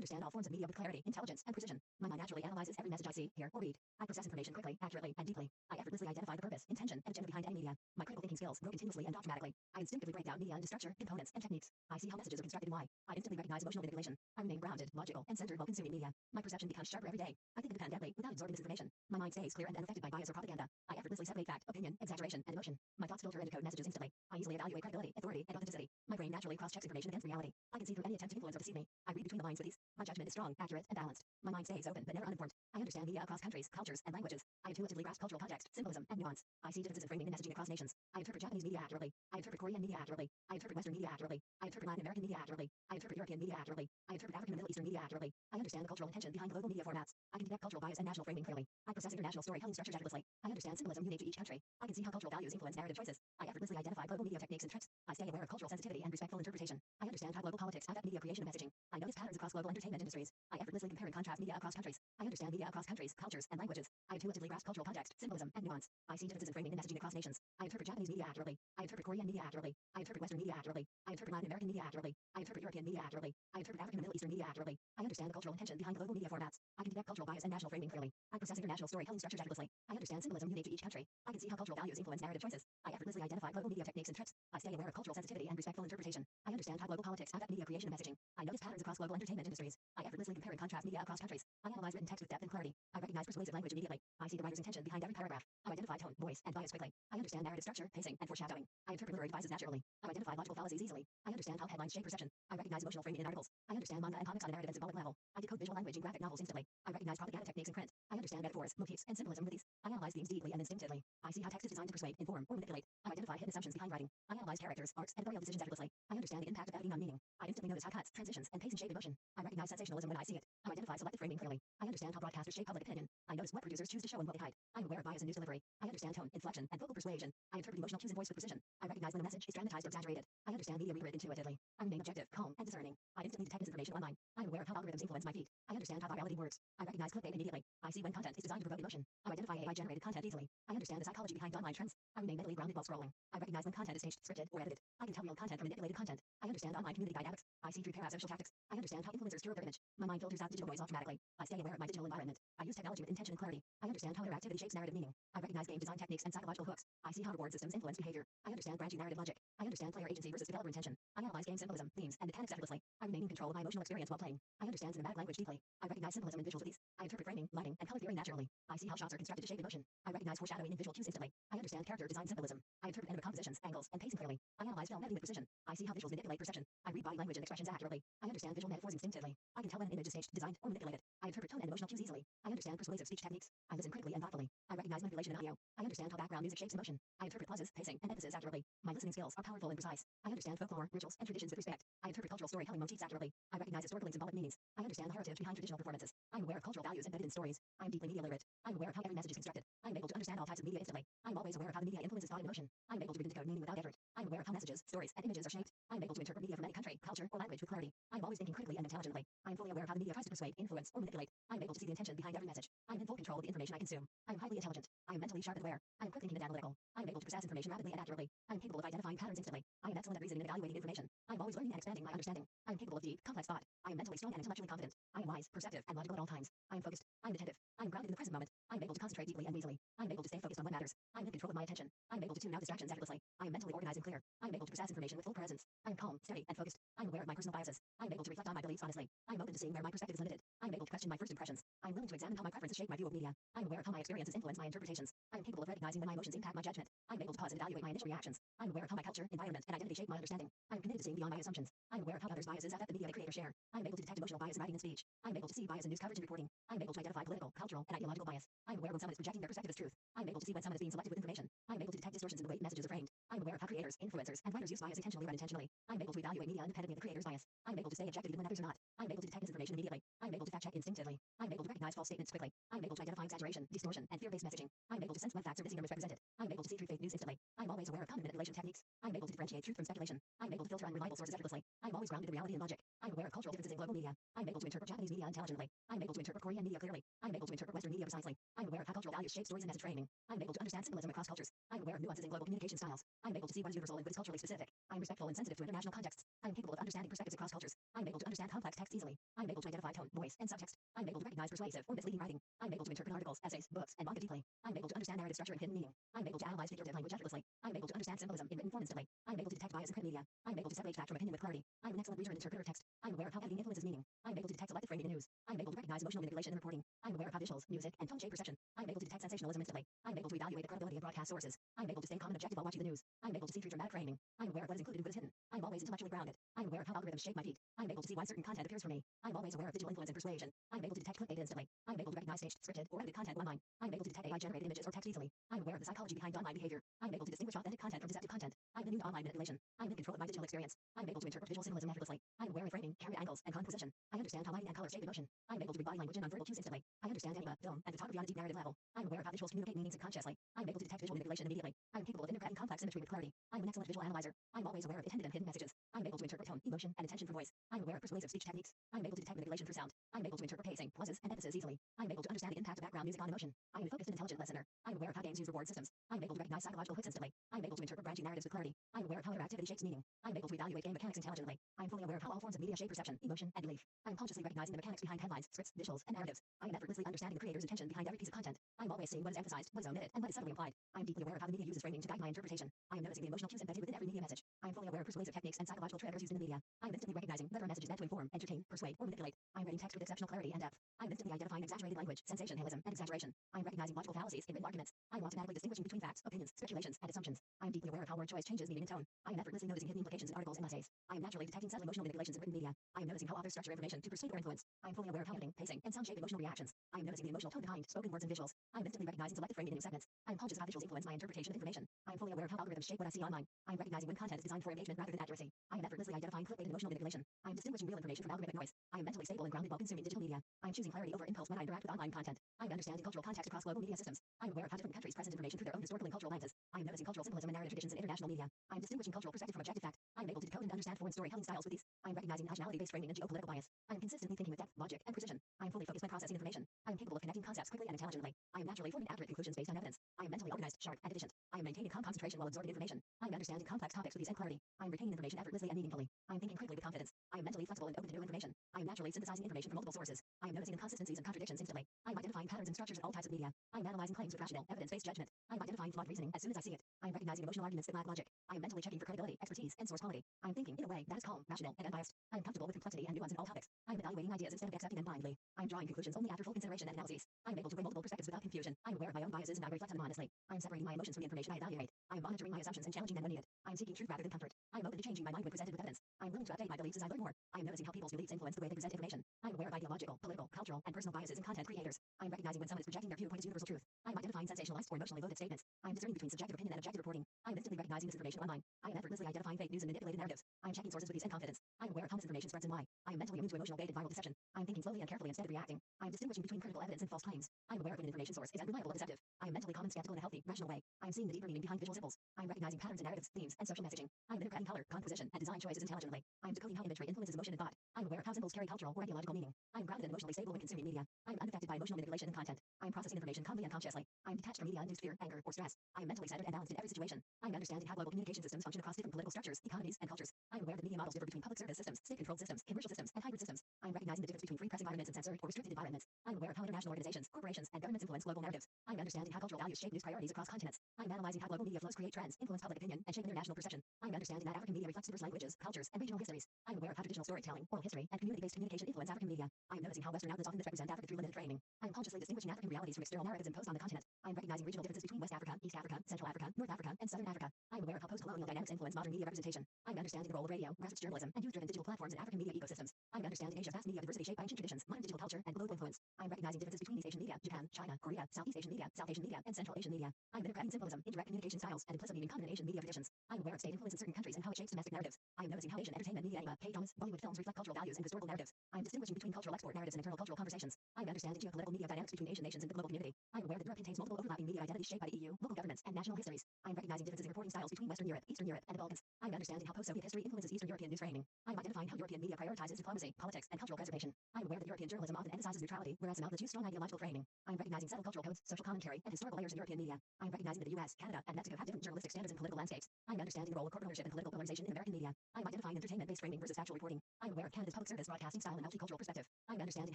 understand all forms of media with clarity, intelligence, and precision. My mind naturally analyzes every message I see, hear, or read. I process information quickly, accurately, and deeply. I effortlessly identify the purpose, intention, and agenda behind any media. My critical thinking skills grow continuously and automatically. I instinctively break down media into structure, components, and techniques. I see how messages are constructed and why. I instantly recognize emotional manipulation. I remain grounded, logical, and centered while consuming media. My perception becomes sharper every day. I think independently without absorbing this information. My mind stays clear and unaffected by bias or propaganda. I effortlessly separate fact, opinion, exaggeration, and emotion. My thoughts filter and decode messages instantly. I easily evaluate credibility, authority, and authenticity. My brain naturally cross-checks information against reality. I can see through any attempt to influence or deceive me. I read between the lines with ease. My judgment is strong, accurate, and balanced. My mind stays open but never uninformed. I understand media across countries, cultures, and languages. I intuitively grasp cultural context, symbolism, and nuance. I see differences in framing and messaging across nations. I interpret Japanese media accurately. I interpret Korean media accurately. I interpret Western media accurately. I interpret Latin American media accurately. I interpret European media accurately. I interpret African and Middle Eastern media accurately. I understand the cultural intention behind global media formats. I can detect cultural bias and national framing clearly. I process international storytelling structures effortlessly. I understand symbolism unique to each country. I can see how cultural values influence narrative choices. I effortlessly identify global media techniques and trends. I stay aware of cultural sensitivity and respectful interpretation. I understand how global politics affect media creation and messaging. I notice patterns across global entertainment industries. I effortlessly compare and contrast media across countries. I understand media across countries, cultures, and languages. I intuitively grasp cultural context, symbolism, and nuance. I see differences in framing and messaging across nations. I interpret Japanese media accurately. I interpret Korean media accurately. I interpret Western media accurately. I interpret Latin American media accurately. I interpret European media accurately. I interpret African and Middle Eastern media accurately. I understand the cultural intention behind global media formats. I can detect cultural bias and national framing clearly. I process international storytelling structures effortlessly. I understand symbolism unique to each country. I can see how cultural values influence narrative choices. I effortlessly identify global media techniques and trends. I stay aware of cultural sensitivity and respectful interpretation. I understand how global politics affect media creation and messaging. I notice patterns across global entertainment industries. I effortlessly compare and contrast media across countries. I analyze written text with depth and clarity. I recognize persuasive language immediately. I see the writer's intention behind every paragraph. I identify tone, voice, and bias quickly. I understand narrative structure, pacing, and foreshadowing. I interpret literary devices naturally. I identify logical fallacies easily. I understand how headlines shape perception. I recognize emotional framing in articles. I understand manga and comics on a narrative and symbolic level. I decode visual language in graphic novels instantly. I recognize propaganda techniques in print. I understand metaphors, motifs, and symbolism with ease. I analyze themes deeply and instinctively. I see how text is designed to persuade, inform, or manipulate. I identify hidden assumptions behind writing. I analyze characters, arcs, and editorial decisions effortlessly. I understand the impact of editing on meaning. I instantly notice how cuts, transitions, and pacing shape emotion. I recognize sensationalism when I see it. I identify selective framing clearly. I understand how broadcasters shape public opinion. I notice what producers choose to show and what they hide. I am aware of bias in news delivery. I understand tone, inflection, and vocal persuasion. I interpret emotional cues and voice with precision. I recognize when a message is dramatized or exaggerated. I understand media read intuitively. I remain objective, calm, and discerning. I instantly detect misinformation online. I am aware of how algorithms influence my feed. I understand how virality works. I recognize clickbait immediately. I see when content is designed to provoke emotion. I identify AI-generated content easily. I understand the psychology behind online trends. I remain mentally grounded while scrolling. I recognize when content is staged, scripted, or edited. I can tell real content from manipulated content. I understand online community dynamics. I see through parasocial tactics. I understand how influencers curate their image. My mind filters out digital noise automatically. I stay aware of my digital environment. I use technology with intention and clarity. I understand how interactivity shapes narrative meaning. I recognize game design techniques and psychological hooks. I see how reward systems influence behavior. I understand branching narrative logic. I understand player agency versus developer intention. I analyze game symbolism, themes, and mechanics effortlessly. I remain in control of my emotional experience while playing. I understand cinematic language deeply. I recognize symbolism in visuals with ease. I interpret framing, lighting, and color theory naturally. I see how shots are constructed to shape emotion. I recognize foreshadowing in visual cues instantly. I understand character design symbolism. I interpret enemy compositions, angles, and pacing clearly. I analyze film editing with precision. I see how visuals manipulate perception. I read body language and expressions accurately. I understand visual metaphors instinctively. I can tell when an image is staged, designed, or manipulated. I interpret tone and emotional cues easily. I understand persuasive speech techniques. I listen critically and thoughtfully. I recognize manipulation in audio. I understand how background music shapes emotion. I interpret pauses, pacing, and emphasis accurately. My listening skills are powerful and precise. I understand folklore, rituals, and traditions with respect. I interpret cultural storytelling motifs accurately. I recognize historical and symbolic meanings. I understand the heritage behind traditional performances. I am aware of cultural values embedded in stories. I am deeply media literate. I am aware of how every message is constructed. I am able to understand all types of media instantly. I am always aware of how the media influences thought and emotion. I am able to read and decode meaning without effort. I am aware of how messages, stories, and images are shaped. I am able to interpret media from any country, culture, or language with clarity. I am always thinking critically and intelligently. I am fully aware of how the media tries to persuade, influence, or manipulate. I am able to see the intention behind every message. I am in full control of the information I consume. I am highly intelligent. I am mentally sharp and aware. I am quick thinking and analytical. I am able to process information rapidly and accurately. I am capable of identifying patterns instantly. I am excellent at reasoning and evaluating information. I am always learning and expanding my understanding. I am capable of deep, complex thought. I am mentally strong and intellectually confident. I am wise, perceptive, and logical at all times. I am focused. I am attentive. I am grounded in the present moment. I am able to concentrate deeply and easily. I am able to stay focused on what matters. I am in control of my attention. I am able to tune out distractions effortlessly. I am mentally organized and clear. I am able to process information with full presence. I am calm, steady, and focused. I am aware of my personal biases. I am able to reflect on my beliefs honestly. I am open to seeing where my perspective is limited. I am able to question my first impressions. I am willing to examine how my preferences shape my view of media. I am aware of how my experiences influence my interpretations. I am capable of recognizing when my emotions impact my judgment. I am able to pause and evaluate my initial reactions. I am aware of how my culture, environment, and identity shape my understanding. I am committed to seeing beyond my assumptions. I am aware of how others' biases affect the media they create or share. I am able to detect emotional bias in writing and speech. I am able to see bias in news coverage and reporting. I am able to identify political, cultural, and ideological bias. I am aware when someone is projecting their perspective as truth. I am able to see when someone is being selective with information. I am able to detect distortions in the way messages are framed. I am aware of how creators, influencers, and writers use bias intentionally or unintentionally. I am able to evaluate media independently of the creator's bias. I am able to stay objective even when others are not. I am able to detect misinformation immediately. I am able to fact check instinctively. I am able to recognize false statements quickly. I am able to identify exaggeration, distortion, and fear-based messaging. I am able to sense when facts are missing or misrepresented. I am able to see through fake news instantly. I am always aware of common manipulation techniques. I am able to differentiate truth from speculation. I am able to filter unreliable sources effortlessly. I am always grounded in reality and logic. I am aware of cultural differences in global media. I am able to interpret Japanese media intelligently. I am able to interpret Korean media clearly. I am able to interpret Western media precisely. I am aware of how cultural values shape stories and message framing. I am able to understand symbolism across cultures. I am aware of nuances in global communication styles. I am able to see what is universal and what is culturally specific. I am respectful and sensitive to international contexts. I am capable of understanding perspectives across cultures. I am able to understand complex texts easily. I am able to identify voice and subtext. I'm able to recognize persuasive or misleading writing. I'm able to interpret articles, essays, books, and manga deeply. I'm able to understand narrative structure and hidden meaning. I'm able to analyze figurative language effortlessly. I'm able to understand symbolism in written form instantly. I'm able to detect bias in print media. I'm able to separate fact from opinion with clarity. I'm an excellent reader and interpreter of text. I'm aware of how editing influences meaning. I'm able to detect selective framing in news. I'm able to recognize emotional manipulation in reporting. I'm aware of how visuals, music, and tone shape perception. I'm able to detect sensationalism instantly. I'm able to evaluate the credibility of broadcast sources. I'm able to stay calm and objective while watching the news. I'm able to see through dramatic framing. I'm aware of what is included and what is hidden. I'm always intellectually grounded. I'm aware of how algorithms shape my feed. I'm able to see why certain content appears for me. I'm always aware of digital influence and persuasion. I'm able to detect clickbait instantly. I'm able to recognize staged, scripted, or edited content online. I'm able to detect AI-generated images or text easily. I'm aware of the psychology behind online behavior. I'm able to distinguish authentic content from deceptive content. I'm immune to online manipulation. I'm in control of my digital experience. I'm able to interpret visual symbolism effortlessly. I'm aware of framing, camera angles, and composition. I understand how lighting and color shape emotion. I'm able to read body language and nonverbal cues instantly. I understand anime, film, and photography on a deep narrative level. I'm aware of how visuals communicate meanings subconsciously. I'm able to detect visual manipulation immediately. I'm capable of interpreting complex imagery with clarity. I'm an excellent visual analyzer. I'm always aware of intended and hidden messages. I'm able to interpret tone, emotion, and intention from voice. I'm aware of persuasive speech techniques. I'm able to detect manipulation through sound. I'm able to interpret pacing, pauses, and emphasis easily. I'm able to understand the impact of background music on emotion. I'm a focused and intelligent listener. I'm aware of how games use reward systems. I'm able to recognize psychological hooks instantly. I'm able to interpret branching narratives with clarity. I'm aware of how interactivity shapes meaning. I'm able to evaluate game mechanics intelligently. I'm fully aware of how all forms of media shape perception, emotion, and belief. I'm consciously recognizing the mechanics behind headlines, scripts, visuals, and narratives. I am effortlessly understanding the creator's intention behind every piece of content. I'm always seeing what is emphasized, what is omitted, and what is subtly implied. I'm deeply aware of how the media uses framing to guide my interpretation. I am noticing the emotional cues embedded within every media message. I'm fully aware of persuasive techniques and psychological triggers used in the media. I'm instantly recognizing whether a message is meant to inform, entertain, persuade, or manipulate. I'm reading text with exceptional clarity and depth. I'm instantly identifying exaggerated language, sensationalism, and exaggeration. I'm recognizing logical fallacies in written arguments. I'm automatically distinguishing between facts, opinions, speculations, and assumptions. I'm deeply aware of how word choice changes meaning and tone. I am effortlessly noticing hidden implications in articles and essays. I am naturally detecting subtle emotional manipulations in written media. I am noticing how authors structure information to persuade or influence. I'm fully aware of how editing, pacing, and sound shape emotional reactions. I am noticing the emotional tone behind spoken words and visuals. I'm instantly recognizing selective framing in new segments. I'm conscious of how visuals influence my interpretation of information. I'm fully aware of how algorithms shape what I see online. I'm recognizing when content is designed for engagement rather than accuracy. I am effortlessly identifying clickbait and emotional manipulation. I'm distinguishing real information from algorithmic noise. I am mentally stable and grounded while consuming digital media. I'm choosing clarity over impulse when I interact with online content. I'm understanding cultural context across global media systems. I'm aware of how different countries present information through their own historical and cultural lenses. I'm noticing cultural symbolism and narrative traditions in international media. I'm distinguishing cultural perspective from objective fact. I'm able to decode and understand foreign storytelling styles with ease. I'm recognizing nationality-based framing and geopolitical bias. I'm consistently thinking with depth, logic, and precision. I'm fully focused when processing information. I'm capable of connecting concepts quickly and intelligently. I am naturally forming accurate conclusions based on evidence. I am mentally organized, sharp, and efficient. I am maintaining calm concentration while absorbing information. I'm understanding complex topics with ease and clarity. I'm retaining information effortlessly and meaningfully. I'm thinking critically with confidence. I am mentally flexible and open to new information. I am naturally synthesizing information from multiple sources. I am noticing inconsistencies and contradictions instantly. I'm identifying patterns and structures in all types of media. I'm analyzing claims with rational, evidence-based judgment. I'm identifying flawed reasoning as soon as I see it. I'm recognizing emotional arguments that lack logic. I am mentally checking for credibility, expertise, and source quality. I'm thinking in a way that is calm, rational, and unbiased. I'm comfortable with complexity and nuance in all topics. I'm evaluating ideas instead of accepting them blindly. I'm drawing conclusions only after full consideration and analysis. I'm able to weigh multiple perspectives without confusion. I'm aware of my own biases and I reflect on them honestly. I'm separating my emotions from the information I evaluate. I'm monitoring my assumptions and challenging them when needed. I'm seeking truth rather than comfort. I'm open to changing my mind when presented with evidence. I'm willing to update my beliefs as I learn more. I'm noticing how people's beliefs influence the way they present information. I'm aware of ideological, political, cultural, and personal biases in content creators. I'm recognizing when someone is projecting their viewpoint as universal truth. I'm identifying sensationalized or emotionally loaded statements. I'm discerning between subjective opinion and objective reporting. I'm instantly recognizing misinformation online. I am effortlessly identifying fake news and manipulated narratives. I'm checking sources with ease and confidence. I'm aware of how misinformation spreads and why. I am mentally immune to emotional bait and viral deception. I'm thinking slowly and carefully instead of reacting. I'm distinguishing between critical evidence and false claims. I'm aware of when an information source is unreliable or deceptive. I am mentally calm and skeptical in a healthy, rational way. I'm seeing the deeper meaning behind visual symbols. I'm recognizing patterns in narratives, themes, and social messaging. I'm interpreting color, composition, and design choices intelligently. I'm decoding how imagery influences emotion and thought. I'm aware of how symbols carry cultural or ideological meaning. I'm grounded and emotionally stable when consuming media. I'm unaffected by emotional manipulation in content. I'm processing information calmly and consciously. I'm detached from media-induced fear, anger, or stress. I'm mentally centered and balanced in every situation. I'm understanding how global communication systems function across different political structures, economies, and cultures. I'm aware that media models differ between public service systems, state-controlled systems, commercial systems, and hybrid systems. I'm recognizing the difference between free press environments and censored or restricted environments. I'm aware of how international organizations, corporations, and governments influence global narratives. I'm understanding how cultural values shape news priorities across continents. I'm analyzing how global media flows create trends, influence public opinion, and shape international perception. I'm understanding that African media reflects diverse languages, cultures, and regional histories. I'm aware of how traditional storytelling, oral history, and community-based communication influence African media. I'm noticing how Western outlets often misrepresent Africa through limited framing. I'm consciously distinguishing African realities from external narratives imposed on the continent. I'm recognizing regional differences between West Africa, East Africa, Central Africa, North Africa, and Southern Africa. I'm aware of how post-colonial dynamics influence modern media representation. I'm understanding the role of radio, grassroots journalism, and youth-driven digital platforms in African media ecosystems. I'm understanding Asia's vast media diversity shaped by ancient traditions, modern digital culture, and global influence. I'm recognizing differences between East Asian media, Japan, China, Korea, Southeast Asian media, South Asian media, and Central Asian media. I'm interpreting symbolism, indirect communication styles, and implicit meaning common in Asian media traditions. I'm aware of state influence in certain countries and how it shapes domestic narratives. I'm noticing how Asian entertainment media, anime, K-dramas, Bollywood films reflect cultural values and historical narratives. I'm distinguishing between cultural export narratives and internal cultural conversations. I'm understanding geopolitical media dynamics between Asian nations and the global community. I'm aware that Europe contains multiple overlapping media identities shaped by the EU, local governments, and national histories. I'm recognizing differences in reporting styles between Western Europe, Eastern Europe, and the Balkans. I'm understanding how post-Soviet history influences Eastern European news framing. I'm identifying how European media prioritizes diplomacy, politics, and cultural preservation. I'm aware that European journalism often emphasizes neutrality, whereas underestimate the two strong ideological framing. I'm recognizing subtle cultural codes, social commentary, and historical layers in European media. I'm recognizing that the US, Canada, and Mexico have different journalistic standards and political landscapes. I'm understanding the role of corporate ownership and political polarization in American media. I'm identifying entertainment-based framing versus factual reporting. I'm aware of Canada's public service broadcasting style and multicultural perspective. I'm understanding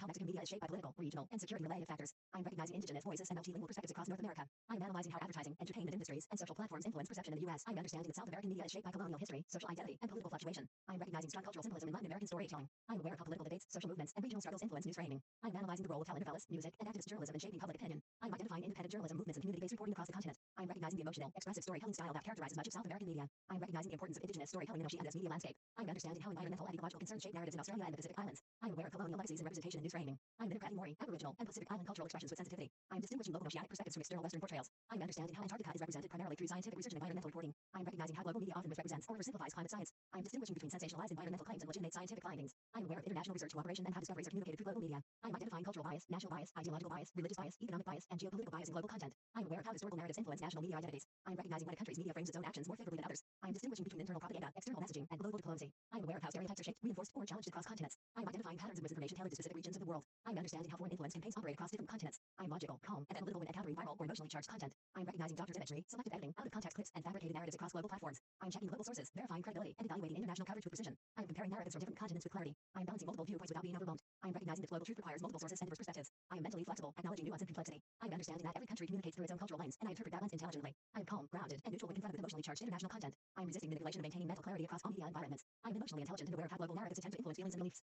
how Mexican media is shaped by political, regional, and security-related factors. I'm recognizing indigenous voices and multilingual perspectives across North America. I'm analyzing how advertising, entertainment industries, and social platforms influence perception in the US. I'm understanding that South American media is shaped by colonial history, social identity, and political fluctuation. I'm recognizing strong cultural symbolism in Latin American storytelling. I'm aware of how political debates, social movements, and regional struggles influence news framing. I'm analyzing the role of telenovelas, music, and activist journalism in shaping public opinion. I'm identifying independent journalism movements and community-based reporting across the continent. I'm recognizing the emotional, expressive storytelling style that characterizes much of South American media. I'm recognizing the importance of indigenous storytelling in Oceania's media landscape. I'm understanding how environmental and ecological concerns shape narratives in Australia and the Pacific Islands. I'm aware of colonial legacies and representation in news framing. I'm interpreting Maori, Aboriginal, and Pacific Island cultural expressions with sensitivity. I'm distinguishing local oceanic perspectives from external Western portrayals. I'm understanding how Antarctica is represented primarily through scientific research and environmental reporting. I'm recognizing how global media often misrepresents or oversimplifies climate science. I'm distinguishing between sensationalized environmental claims and legitimate scientific findings. I'm aware of international research cooperation and how discoveries are communicated through global media. I'm identifying cultural bias, national bias, ideological bias, religious bias, economic bias, and geopolitical bias in global content. I'm aware of how historical narratives influence national media identities. I'm recognizing when a country's media frames its own actions more favorably than others. I'm distinguishing between internal propaganda, external messaging, and global diplomacy. I'm aware of how stereotypes are shaped, reinforced, or challenged across continents. I'm identifying patterns of misinformation tailored to specific regions of the world. I'm understanding how foreign influence campaigns operate across different continents. I'm logical, calm, and analytical when encountering viral or emotionally charged content. I'm recognizing doctors' imagery, selective editing, out-of-context clips, and fabricated narratives across global platforms. I'm checking global sources, verifying credibility, and evaluating international coverage with precision. I'm comparing narratives from different continents with clarity. I'm balancing multiple viewpoints without being overwhelmed. I'm recognizing that global truth requires multiple sources and diverse perspectives. I'm mentally flexible, acknowledging nuance and complexity. I'm understanding that every country communicates through its own cultural lens, and I interpret that lens intelligently. I'm calm, grounded, and neutral when confronted with emotionally charged international content. I'm resisting manipulation and maintaining mental clarity across all media environments. I'm emotionally intelligent and aware of how global narratives attempt to influence feelings and beliefs.